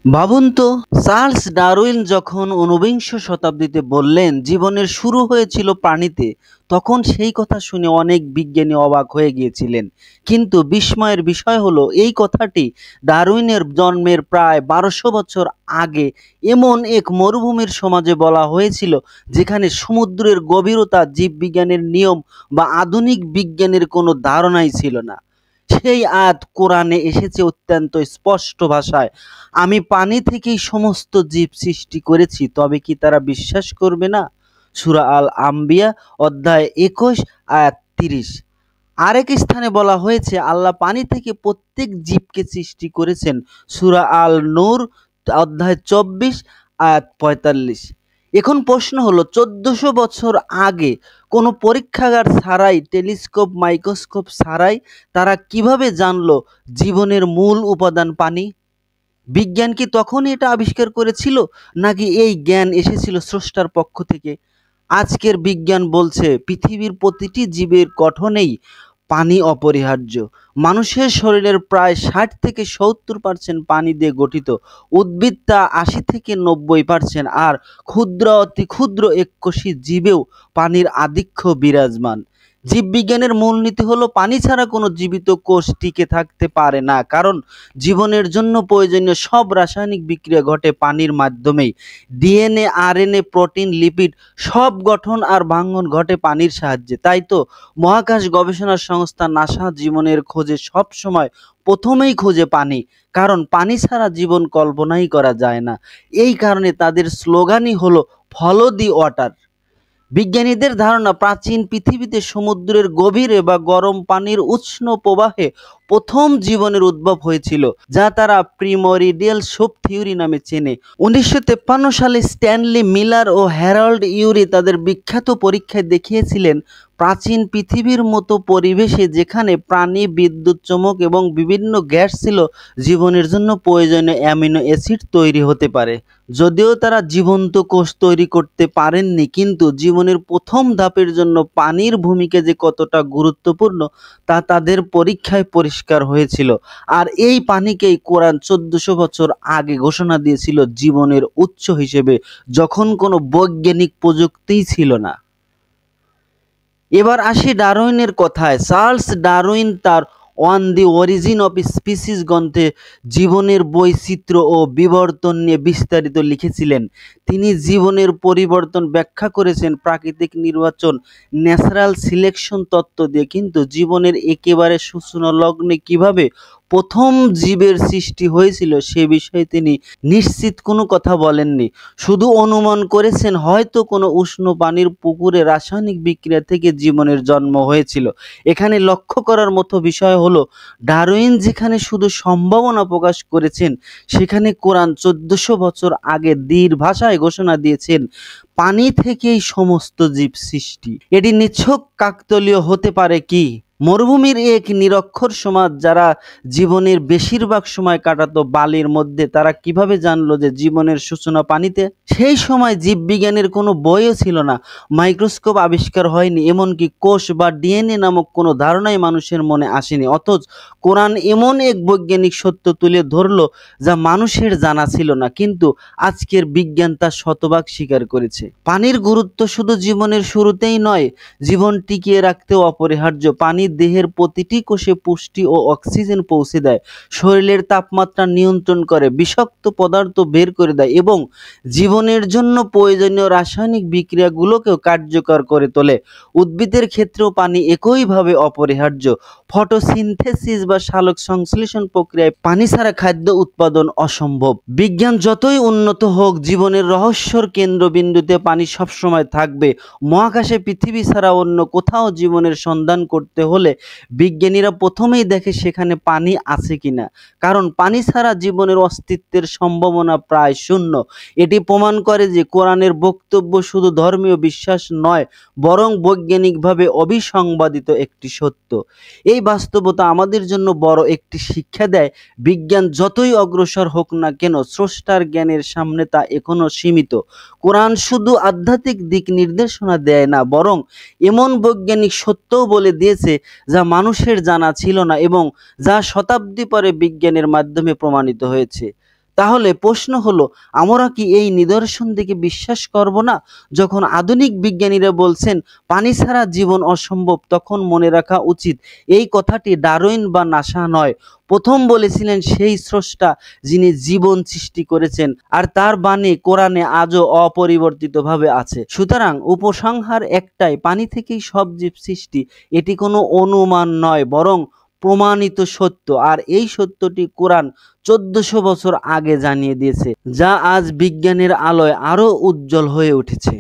ভাবুন তো, Charles Darwin যখন ঊনবিংশ শতাব্দীতে বললেন জীবনের শুরু হয়েছিল প্রাণীতে, তখন সেই কথা শুনে অনেক বিজ্ঞানী অবাক হয়ে গিয়েছিলেন। কিন্তু বিস্ময়ের বিষয় হলো, এই কথাটি ডারউইনের জন্মের প্রায় 1200 বছর আগে এমন এক মরুভূমির সমাজে বলা হয়েছিল, যেখানে সমুদ্রের গভীরতা, জীববিজ্ঞানের নিয়ম বা আধুনিক বিজ্ঞানের কোনো ধারণাই ছিল না। সেই আয়াত কোরআনে এসেছে অত্যন্ত স্পষ্ট ভাষায়, আমি পানি থেকেই সমস্ত জীব সৃষ্টি করেছি, তবে কি তারা বিশ্বাস করবে না? সূরা আল আম্বিয়া অধ্যায় 21 আয়াত 30। আরেক স্থানে বলা হয়েছে, আল্লাহ পানি থেকে প্রত্যেক জীবকে সৃষ্টি করেছেন। সূরা আল নূর অধ্যায় 24 আয়াত 45। এখন প্রশ্ন হলো, 1400 বছর আগে কোনো পরীক্ষাগার ছাড়াই, টেলিস্কোপ, মাইক্রোস্কোপ ছাড়াই তারা কিভাবে জানলো জীবনের মূল উপাদান পানি? বিজ্ঞান কি তখনই এটা আবিষ্কার করেছিল, নাকি এই জ্ঞান এসেছিল স্রষ্টার পক্ষ থেকে? আজকের বিজ্ঞান বলছে পৃথিবীর প্রতিটি জীবের গঠনেই পানি অপরিহার্য। মানুষের শরীরের প্রায় 60 থেকে 70% পানি দিয়ে গঠিত, উদ্ভিদ তা 80 থেকে 90%, আর ক্ষুদ্র অতি ক্ষুদ্র এককোষী জীবেও পানির আধিক্য বিরাজমান। জীববিজ্ঞানের মূলনীতি হলো, পানি ছাড়া কোনো জীবিত কোষ টিকে থাকতে পারে না, কারণ জীবনের জন্য প্রয়োজনীয় সব রাসায়নিক বিক্রিয়া ঘটে পানির মাধ্যমেই। ডিএনএ, আরএনএ, প্রোটিন, লিপিড সব গঠন আর ভাঙন ঘটে পানির সাহায্যে। তাই তো মহাকাশ গবেষণা সংস্থা নাসা জীবনের খোঁজে সব সময় প্রথমেই খোঁজে পানি, কারণ পানি ছাড়া জীবন কল্পনাই করা যায় না। এই কারণে তাদের স্লোগানই হলো ফলো দি ওয়াটার। বিজ্ঞানীদের ধারণা, প্রাচীন পৃথিবীতে সমুদ্রের গভীরে বা গরম পানির উষ্ণ প্রবাহে প্রথম জীবনের উদ্ভব হয়েছিল, যা তারা প্রিমোরিডিয়াল সুপ থিওরি নামে চেনে। 1953 সালে স্ট্যানলি মিলার ও হ্যারল্ড ইউরি তাদের বিখ্যাত পরীক্ষায় দেখিয়েছিলেন, প্রাচীন পৃথিবীর মতো পরিবেশে, যেখানে প্রাণী, বিদ্যুৎ চমক এবং বিভিন্ন গ্যাস ছিল, জীবনের জন্য প্রয়োজনীয় অ্যামিনো অ্যাসিড তৈরি হতে পারে। যদিও তারা জীবন্ত কোষ তৈরি করতে পারেননি, কিন্তু জীবনের প্রথম ধাপের জন্য পানির ভূমিকা যে কতটা গুরুত্বপূর্ণ তা তাদের পরীক্ষায় পরিষ্কার হয়েছিল। আর এই পানিকেই কোরআন 1400 বছর আগে ঘোষণা দিয়েছিল জীবনের উৎস হিসেবে, যখন কোনো বৈজ্ঞানিক প্রযুক্তিই ছিল না। এবার আসি ডারউইনের কথায়। চার্লস ডারউইন তার on the origin of species গ্রন্থে জীবনের বৈচিত্র্য ও বিবর্তন নিয়ে বিস্তারিত লিখেছিলেন। তিনি জীবনের পরিবর্তন ব্যাখ্যা করেছেন প্রাকৃতিক নির্বাচন, ন্যাচারাল সিলেকশন তত্ত্ব দিয়ে, কিন্তু জীবনের একেবারে সূচনা লগ্নে কিভাবে প্রথম জীবের সৃষ্টি হয়েছিল সে বিষয়ে তিনি নিশ্চিত কোনো কথা বলেননি। শুধু অনুমান করেছেন, হয়তো কোনো উষ্ণ পানির পুকুরে রাসায়নিক বিক্রিয়া থেকে জীবনের জন্ম হয়েছিল। এখানে লক্ষ্য করার মতো বিষয় হলো, ডারউইন যেখানে শুধু সম্ভাবনা প্রকাশ করেছেন, সেখানে কোরআন 1400 বছর আগে দৃঢ় ভাষায় ঘোষণা দিয়েছেন পানি থেকেই সমস্ত জীব সৃষ্টি। এটি নিছক কাকতালীয় হতে পারে কি? মরুভূমির এক নিরক্ষর সমাজ, যারা জীবনের বেশিরভাগ সময় কাটাতো বালির মধ্যে, তারা কিভাবে জানলো যে জীবনের সূচনা পানিতে? সেই সময় জীববিজ্ঞানের কোনো বইও ছিল না, মাইক্রোস্কোপ আবিষ্কার হয়নি, এমনকি কোষ বা ডিএনএ নামক কোনো ধারণাই মানুষের মনে আসেনি। অথচ কোরআন এমন এক বৈজ্ঞানিক সত্য তুলে ধরলো যা মানুষের জানা ছিল না, কিন্তু আজকের বিজ্ঞান তা শতভাগ স্বীকার করেছে। পানির গুরুত্ব শুধু জীবনের শুরুতেই নয়, জীবন টিকিয়ে রাখতেও অপরিহার্য। পানি দেহের প্রতিটি কোষে পুষ্টি ও অক্সিজেন পৌঁছে দেয়, শরীরের তাপমাত্রা নিয়ন্ত্রণ করে, বিষাক্ত পদার্থ বের করে দেয় এবং জীবনের জন্য প্রয়োজনীয় রাসায়নিক বিক্রিয়াগুলোকেও কার্যকর করে তোলে। উদ্ভিদের ক্ষেত্রেও পানি একইভাবে অপরিহার্য। ফটোসিনথেসিস বা সালোক সংশ্লেষণ প্রক্রিয়ায় পানি ছাড়া খাদ্য উৎপাদন অসম্ভব। বিজ্ঞান যতই উন্নত হোক, জীবনের রহস্যর কেন্দ্রবিন্দুতে পানি সবসময় থাকবে। মহাকাশে পৃথিবী ছাড়া অন্য কোথাও জীবনের সন্ধান করতে হলে বিজ্ঞানীরা প্রথমেই দেখে সেখানে পানি আছে কিনা, কারণ পানি ছাড়া জীবনের অস্তিত্বের সম্ভাবনা প্রায় শূন্য। এটি প্রমাণ করে যে কোরআনের বক্তব্য শুধু ধর্মীয় বিশ্বাস নয়, বরং বৈজ্ঞানিকভাবে অবিসংবাদিত একটি সত্য। এই বাস্তবতা আমাদের জন্য বড় একটি শিক্ষা দেয়, বিজ্ঞান যতই অগ্রসর হোক না কেন, স্রষ্টার জ্ঞানের সামনে তা এখনো সীমিত। কোরআন শুধু আধ্যাত্মিক দিক নির্দেশনা দেয় না, বরং এমন বৈজ্ঞানিক সত্যও বলে দিয়েছে যা মানুষের জানা ছিল না এবং যা শতাব্দী পরে বিজ্ঞানের মাধ্যমে প্রমাণিত হয়েছে। তাহলে প্রশ্ন হলো, আমরা কি এই নিদর্শন দেখে বিশ্বাস করব না? যখন আধুনিক বিজ্ঞানীরা বলছেন পানি ছাড়া জীবন অসম্ভব, তখন মনে রাখা উচিত এই কথাটি ডারউইন বা নাসা নয়, প্রথম বলেছিলেন সেই স্রষ্টা যিনি জীবন সৃষ্টি করেছেন, আর তার বাণী কোরআনে আজও অপরিবর্তিতভাবে আছে। সুতরাং উপসংহার একটাই, পানি থেকেই সব জীব সৃষ্টি। এটি কোনো অনুমান নয়, বরং প্রমাণিত সত্য। আর এই সত্যটি কোরআন 1400 বছর আগে জানিয়ে দিয়েছে, যা আজ বিজ্ঞানের আলোয় আরো উজ্জ্বল হয়ে উঠেছে।